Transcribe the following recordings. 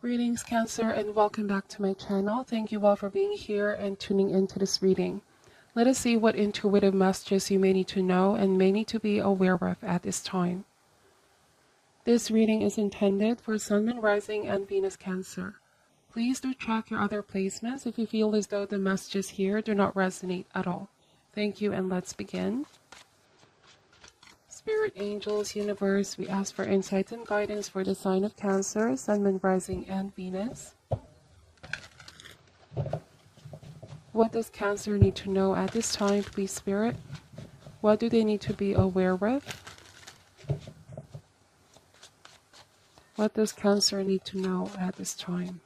Greetings, Cancer, and welcome back to my channel. Thank you all for being here and tuning into this reading. Let us see what intuitive messages you may need to know and may need to be aware of at this time. This reading is intended for Sun, Moon, Rising, and Venus Cancer. Please do check your other placements if you feel as though the messages here do not resonate at all. Thank you, and let's begin. Spirit, angels, universe, we ask for insight and guidance for the sign of Cancer, Sun, Moon, Rising, and Venus. What does Cancer need to know at this time, please, Spirit? What do they need to be aware of? What does Cancer need to know at this time?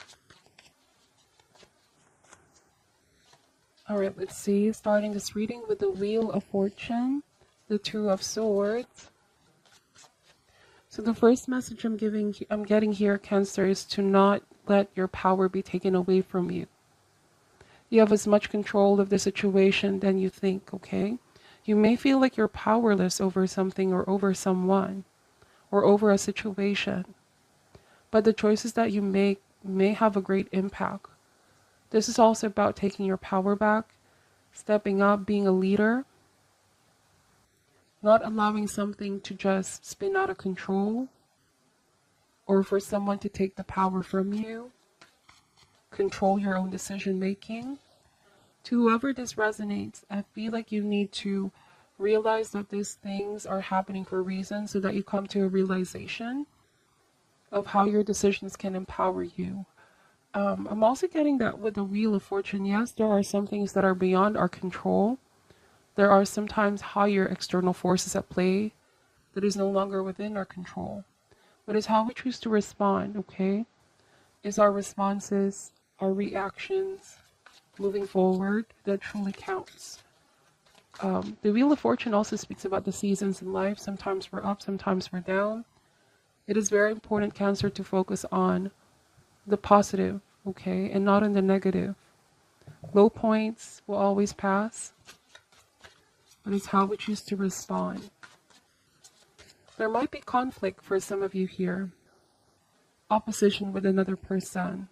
Alright, let's see. Starting this reading with the Wheel of Fortune, the Two of Swords. So the first message I'm getting here, Cancer, is to not let your power be taken away from you. You have as much control of the situation than you think, okay? You may feel like you're powerless over something or over someone or over a situation, but the choices that you make may have a great impact. This is also about taking your power back, stepping up, being a leader, not allowing something to just spin out of control or for someone to take the power from you. Control your own decision making. To whoever this resonates, I feel like you need to realize that these things are happening for a reason so that you come to a realization of how your decisions can empower you. I'm also getting that with the Wheel of Fortune, yes, there are some things that are beyond our control. There are sometimes higher external forces at play that is no longer within our control. But it's how we choose to respond, okay? It's our responses, our reactions, moving forward that truly counts. The Wheel of Fortune also speaks about the seasons in life. Sometimes we're up, sometimes we're down. It is very important, Cancer, to focus on the positive, okay, and not on the negative. Low points will always pass, but it's how we choose to respond. There might be conflict for some of you here, opposition with another person,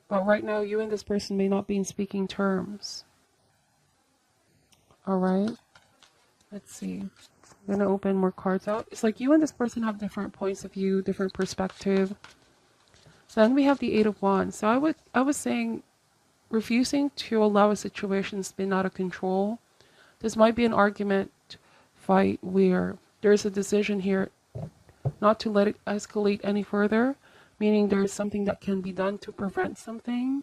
but right now you and this person may not be in speaking terms. All right, let's see. I'm going to open more cards out. It's like you and this person have different points of view, different perspective. Then we have the Eight of Wands. So I was saying, refusing to allow a situation to spin out of control. This might be an argument, fight, where there's a decision here not to let it escalate any further, meaning there's something that can be done to prevent something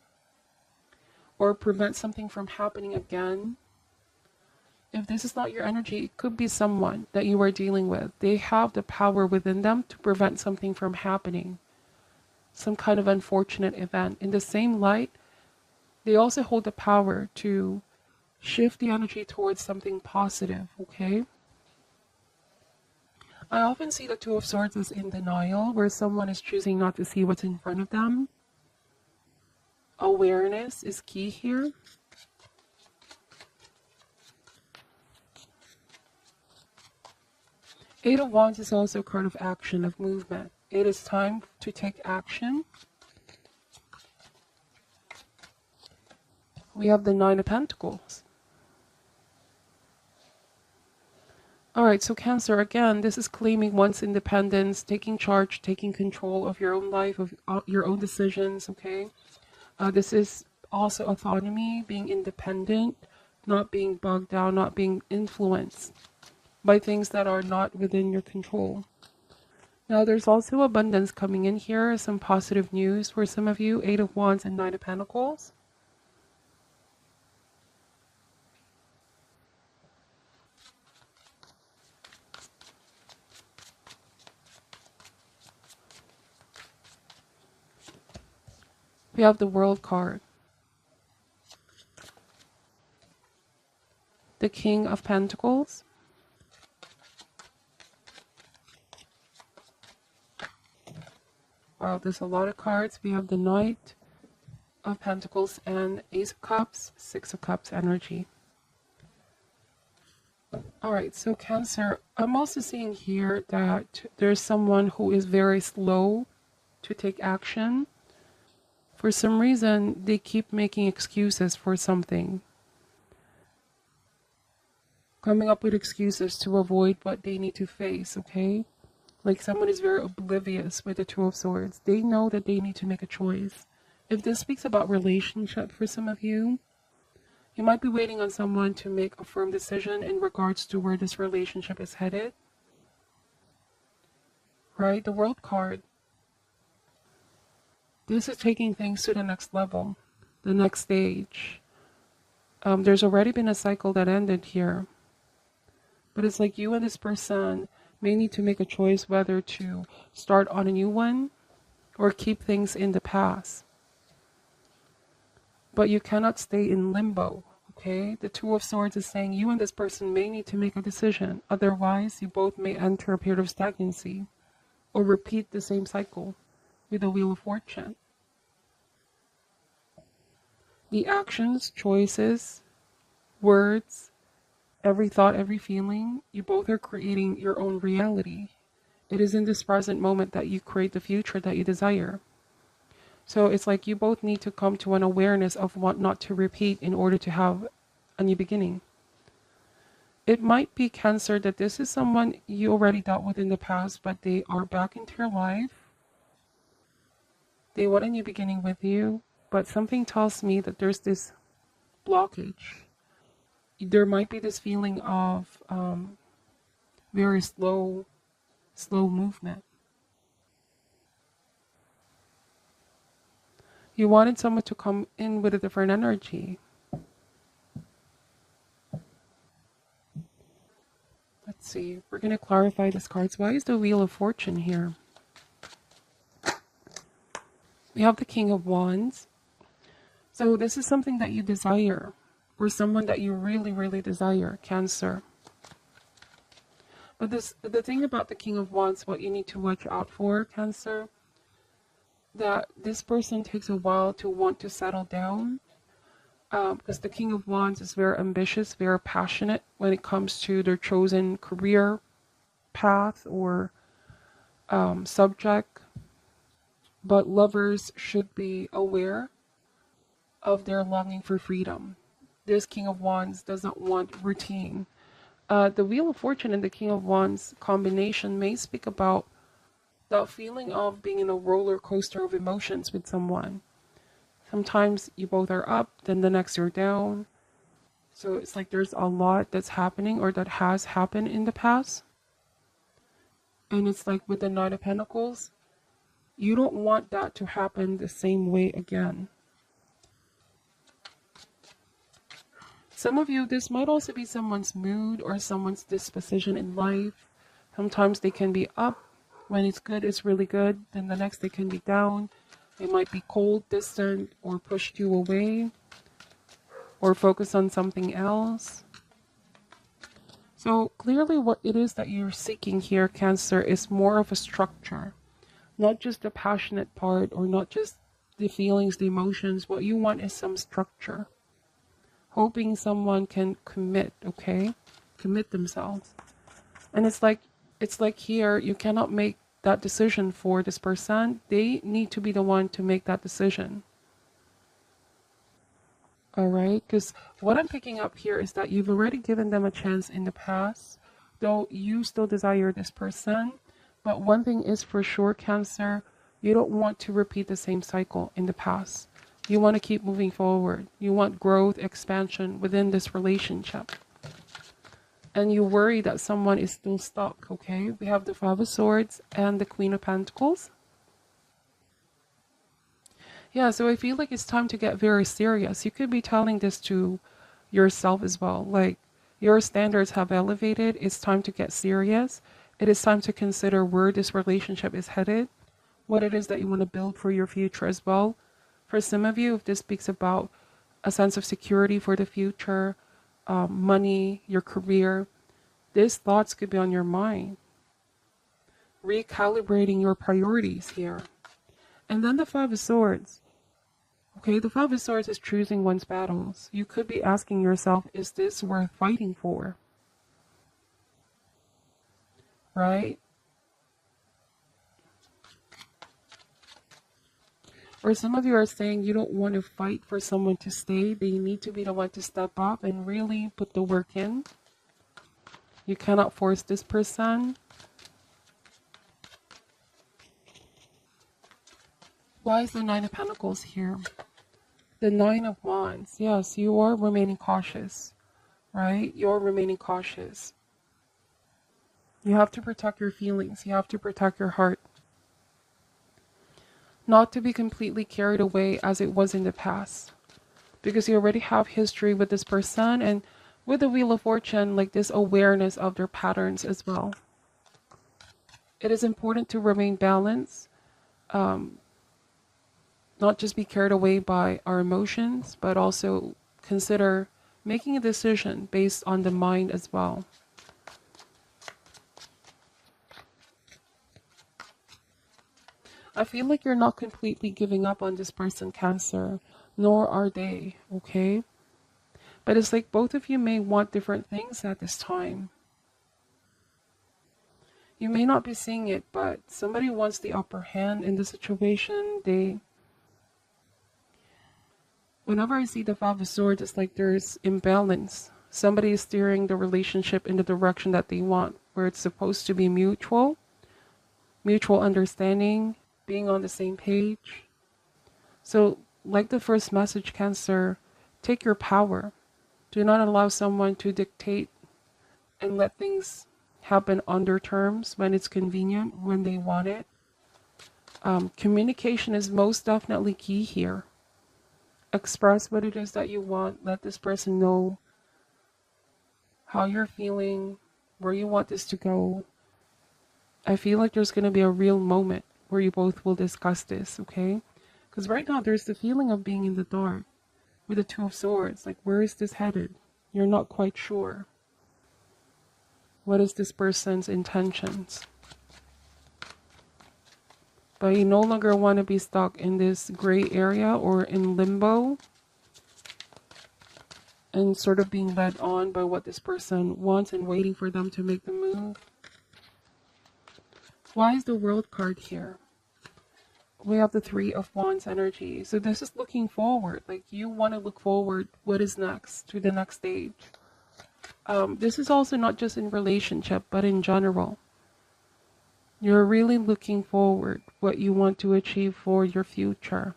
or prevent something from happening again. If this is not your energy, it could be someone that you are dealing with. They have the power within them to prevent something from happening. Some kind of unfortunate event. In the same light, they also hold the power to shift the energy towards something positive, okay? I often see the Two of Swords as in denial, where someone is choosing not to see what's in front of them. Awareness is key here. Eight of Wands is also a card of action, of movement. It is time to take action. We have the Nine of Pentacles. Alright, so Cancer, again, this is claiming one's independence, taking charge, taking control of your own life, of your own decisions, okay? This is also autonomy, being independent, not being bogged down, not being influenced by things that are not within your control. Now, there's also abundance coming in here, some positive news for some of you, Eight of Wands and Nine of Pentacles. We have the World card. The King of Pentacles. Wow, there's a lot of cards. We have the Knight of Pentacles and Ace of Cups, Six of Cups energy. Alright, so Cancer, I'm also seeing here that there's someone who is very slow to take action. For some reason, they keep making excuses for something. Coming up with excuses to avoid what they need to face, okay? Like someone is very oblivious with the Two of Swords. They know that they need to make a choice. If this speaks about relationship for some of you, you might be waiting on someone to make a firm decision in regards to where this relationship is headed. Right? The World card. This is taking things to the next level, the next stage. There's already been a cycle that ended here. But it's like you and this person may need to make a choice whether to start on a new one or keep things in the past. But you cannot stay in limbo, okay? The Two of Swords is saying you and this person may need to make a decision. Otherwise, you both may enter a period of stagnancy or repeat the same cycle with the Wheel of Fortune. The actions, choices, words, every thought, every feeling, you both are creating your own reality. It is in this present moment that you create the future that you desire. So it's like you both need to come to an awareness of what not to repeat in order to have a new beginning. It might be Cancer that this is someone you already dealt with in the past, but they are back into your life. They want a new beginning with you, but something tells me that there's this blockage. There might be this feeling of very slow movement. You wanted someone to come in with a different energy. Let's see. We're going to clarify this cards. Why is the Wheel of Fortune here? We have the King of Wands. So this is something that you desire, or someone that you really, really desire, Cancer. But the thing about the King of Wands, what you need to watch out for, Cancer, that this person takes a while to want to settle down, because the King of Wands is very ambitious, very passionate when it comes to their chosen career path or subject. But lovers should be aware of their longing for freedom. This King of Wands doesn't want routine. The Wheel of Fortune and the King of Wands combination may speak about the feeling of being in a roller coaster of emotions with someone. Sometimes you both are up, then the next you're down. So it's like there's a lot that's happening or that has happened in the past. And it's like with the Knight of Pentacles, you don't want that to happen the same way again. Some of you, this might also be someone's mood or someone's disposition in life. Sometimes they can be up. When it's good, it's really good. Then the next they can be down. They might be cold, distant, or pushed you away, or focus on something else. So clearly what it is that you're seeking here, Cancer, is more of a structure. Not just the passionate part or not just the feelings, the emotions. What you want is some structure. Hoping someone can commit, okay? Commit themselves. And it's like here, you cannot make that decision for this person. They need to be the one to make that decision. All right? Because what I'm picking up here is that you've already given them a chance in the past, though you still desire this person. But one thing is for sure, Cancer, you don't want to repeat the same cycle in the past. You want to keep moving forward. You want growth, expansion within this relationship. And you worry that someone is still stuck, okay? We have the Five of Swords and the Queen of Pentacles. Yeah, so I feel like it's time to get very serious. You could be telling this to yourself as well. Like, your standards have elevated. It's time to get serious. It is time to consider where this relationship is headed, what it is that you want to build for your future as well. For some of you, if this speaks about a sense of security for the future, money, your career, these thoughts could be on your mind. Recalibrating your priorities here. And then the Five of Swords. Okay, the Five of Swords is choosing one's battles. You could be asking yourself, is this worth fighting for? Right? Or some of you are saying you don't want to fight for someone to stay. They need to be the one to step up and really put the work in. You cannot force this person. Why is the Nine of Pentacles here? The Nine of Wands. Yes, you are remaining cautious, right? You're remaining cautious. You have to protect your feelings. You have to protect your heart. Not to be completely carried away as it was in the past. Because you already have history with this person, and with the Wheel of Fortune, like this awareness of their patterns as well. It is important to remain balanced. Not just be carried away by our emotions, but also consider making a decision based on the mind as well. I feel like you're not completely giving up on this person, Cancer, nor are they, okay? But it's like both of you may want different things at this time. You may not be seeing it, but somebody wants the upper hand in the situation. Whenever I see the Five of Swords, it's like there's imbalance. Somebody is steering the relationship in the direction that they want, where it's supposed to be mutual understanding, being on the same page. So, like the first message, Cancer, take your power. Do not allow someone to dictate and let things happen on their terms when it's convenient, when they want it. Communication is most definitely key here. Express what it is that you want. Let this person know how you're feeling, where you want this to go. I feel like there's going to be a real moment where you both will discuss this, okay? Because right now there's the feeling of being in the dark with the Two of Swords. Like, where is this headed? You're not quite sure. What is this person's intentions? But you no longer want to be stuck in this gray area or in limbo and sort of being led on by what this person wants and waiting for them to make the move. Why is the World card here? We have the Three of Wands energy. So this is looking forward. Like, you want to look forward. What is next? To the next stage. This is also not just in relationship, but in general. You're really looking forward what you want to achieve for your future.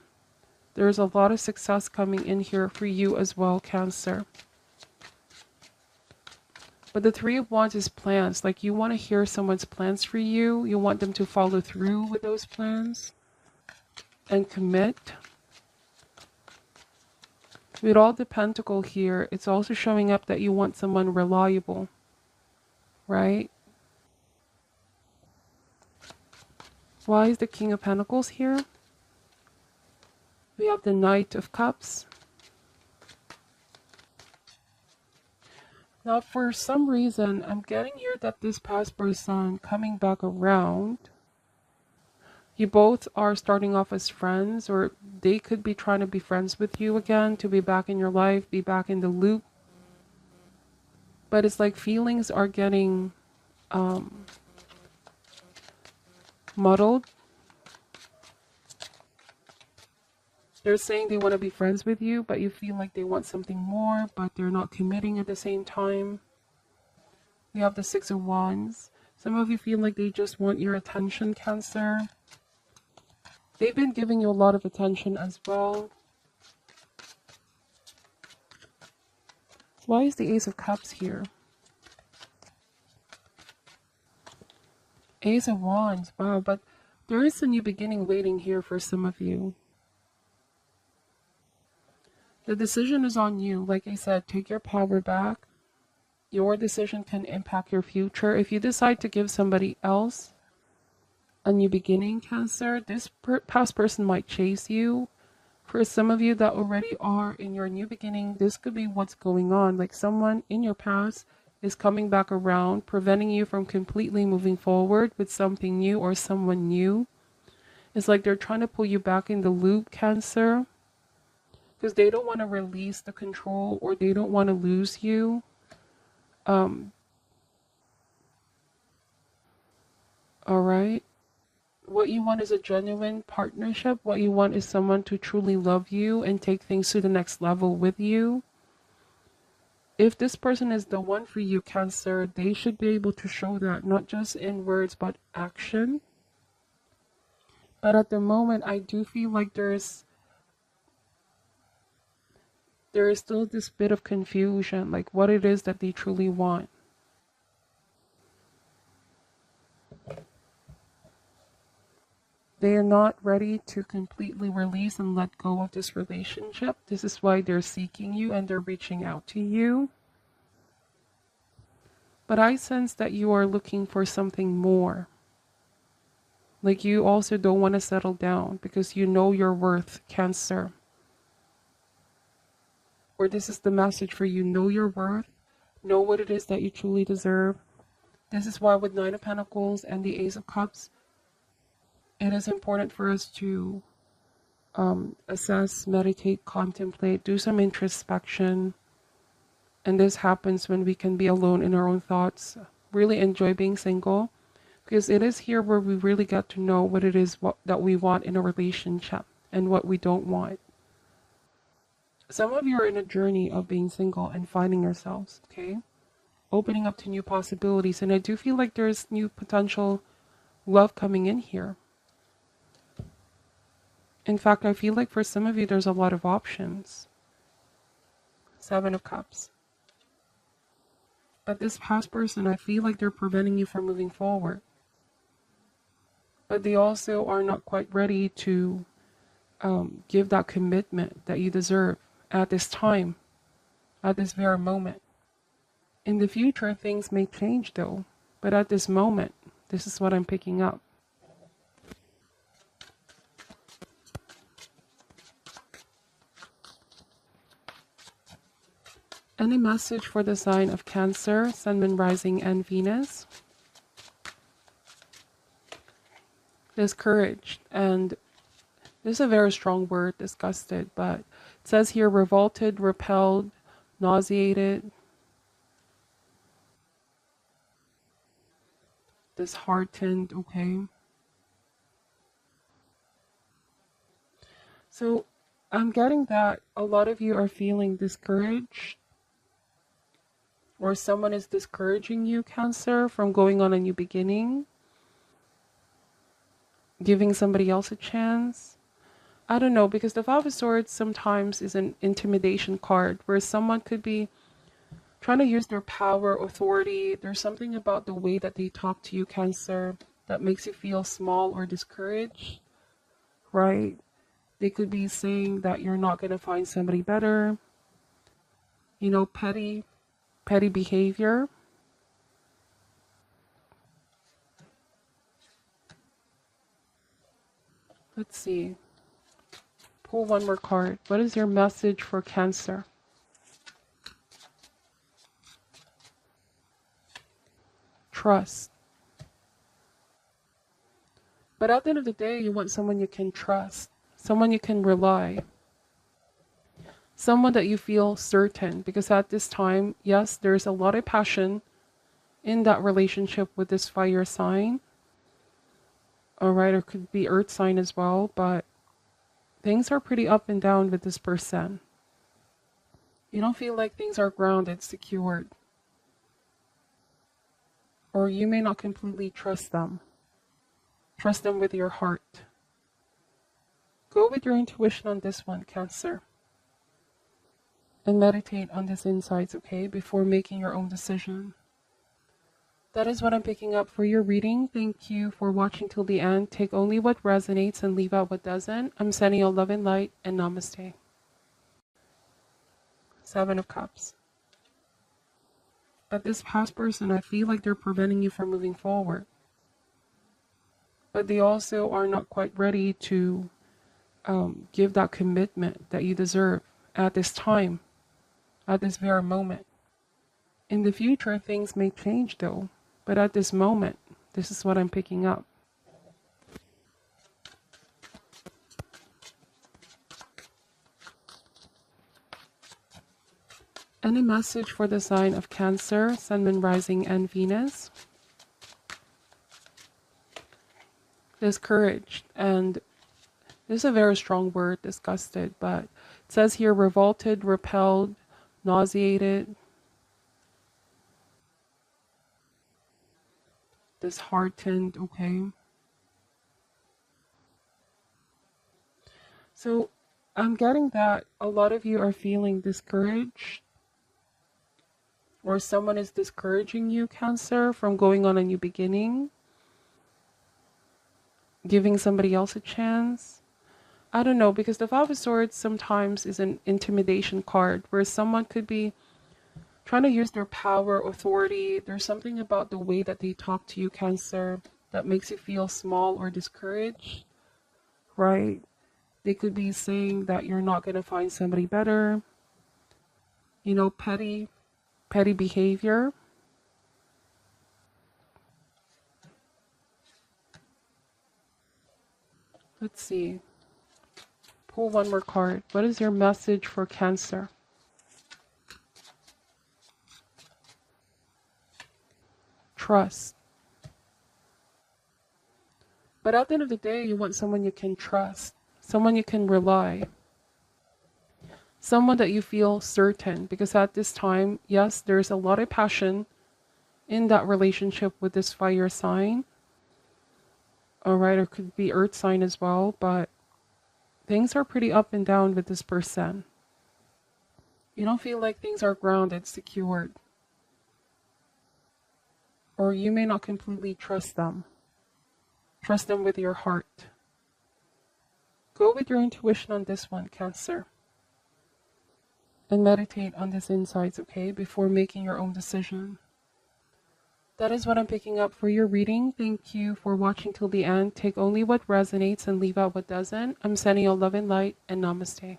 There's a lot of success coming in here for you as well, Cancer. But the Three of Wands is plans. Like, you want to hear someone's plans for you. You want them to follow through with those plans and commit. With all the Pentacle here, it's also showing up that you want someone reliable, right? Why is the King of Pentacles here? We have the Knight of Cups. Now, for some reason, I'm getting here that this past person coming back around, you both are starting off as friends, or they could be trying to be friends with you again, to be back in your life, be back in the loop. But it's like feelings are getting muddled. They're saying they want to be friends with you, but you feel like they want something more, but they're not committing at the same time. We have the Six of Wands. Some of you feel like they just want your attention, Cancer. They've been giving you a lot of attention as well. Why is the Ace of Cups here? Ace of Wands. Wow, but there is a new beginning waiting here for some of you. The decision is on you. Like I said, take your power back. Your decision can impact your future. If you decide to give somebody else a new beginning, Cancer, this past person might chase you. For some of you that already are in your new beginning, this could be what's going on. Like, someone in your past is coming back around, preventing you from completely moving forward with something new or someone new. It's like they're trying to pull you back in the loop, Cancer, because they don't want to release the control, or they don't want to lose you. All right. What you want is a genuine partnership. What you want is someone to truly love you and take things to the next level with you. If this person is the one for you, Cancer, they should be able to show that, not just in words, but action. But at the moment, I do feel like there is still this bit of confusion, like what it is that they truly want. They are not ready to completely release and let go of this relationship. This is why they're seeking you and they're reaching out to you. But I sense that you are looking for something more. Like you also don't want to settle down because you know your worth, Cancer. Or this is the message for you. Know your worth. Know what it is that you truly deserve. This is why with Nine of Pentacles and the Ace of Cups, it is important for us to assess, meditate, contemplate, do some introspection. And this happens when we can be alone in our own thoughts. Really enjoy being single. Because it is here where we really get to know what it is that we want in a relationship and what we don't want. Some of you are in a journey of being single and finding yourselves, okay? Opening up to new possibilities. And I do feel like there's new potential love coming in here. In fact, I feel like for some of you, there's a lot of options. Seven of Cups. But this past person, I feel like they're preventing you from moving forward. But they also are not quite ready to give that commitment that you deserve at this time, at this very moment. In the future, things may change though. But at this moment, this is what I'm picking up. Any message for the sign of Cancer, Sun, Moon, Rising, and Venus? Discouraged, and this is a very strong word, disgusted, but it says here revolted, repelled, nauseated, disheartened, okay? So I'm getting that a lot of you are feeling discouraged, or someone is discouraging you, Cancer, from going on a new beginning, giving somebody else a chance. I don't know, because the Five of Swords sometimes is an intimidation card where someone could be trying to use their power, authority. There's something about the way that they talk to you, Cancer, that makes you feel small or discouraged, right? They could be saying that you're not going to find somebody better. You know, petty behavior. Let's see. Pull one more card. What is your message for Cancer? Trust. But at the end of the day, you want someone you can trust, someone you can rely, someone that you feel certain, because at this time, yes, there's a lot of passion in that relationship with this fire sign. All right, or could be earth sign as well, but things are pretty up and down with this person. You don't feel like things are grounded, secured. Or you may not completely trust them. Trust them with your heart. Go with your intuition on this one, Cancer. And meditate on these insights, okay, before making your own decision. That is what I'm picking up for your reading. Thank you for watching till the end. Take only what resonates and leave out what doesn't. I'm sending you love and light, and namaste. Seven of Cups. But this past person, I feel like they're preventing you from moving forward. But they also are not quite ready to give that commitment that you deserve at this time, at this very moment. In the future, things may change though. But at this moment, this is what I'm picking up. Any message for the sign of Cancer, Sun, Moon, Rising, and Venus? discouraged, and this is a very strong word, disgusted, but it says here revolted, repelled, nauseated, disheartened, okay? So I'm getting that a lot of you are feeling discouraged, or someone is discouraging you, Cancer, from going on a new beginning, giving somebody else a chance. I don't know, because the Five of Swords sometimes is an intimidation card where someone could be trying to use their power, authority. There's something about the way that they talk to you, Cancer, that makes you feel small or discouraged, right? They could be saying that you're not going to find somebody better, petty behavior. Let's see. Pull one more card. What is your message for Cancer? Trust. But at the end of the day, you want someone you can trust, someone you can rely, someone that you feel certain. Because at this time, yes, there's a lot of passion in that relationship with this fire sign. All right, or could be earth sign as well, but things are pretty up and down with this person. You don't feel like things are grounded, secured. Or you may not completely trust them. Trust them with your heart. Go with your intuition on this one, Cancer. And meditate on these insights, okay, before making your own decision. That is what I'm picking up for your reading. Thank you for watching till the end. Take only what resonates and leave out what doesn't. I'm sending you love and light, and namaste.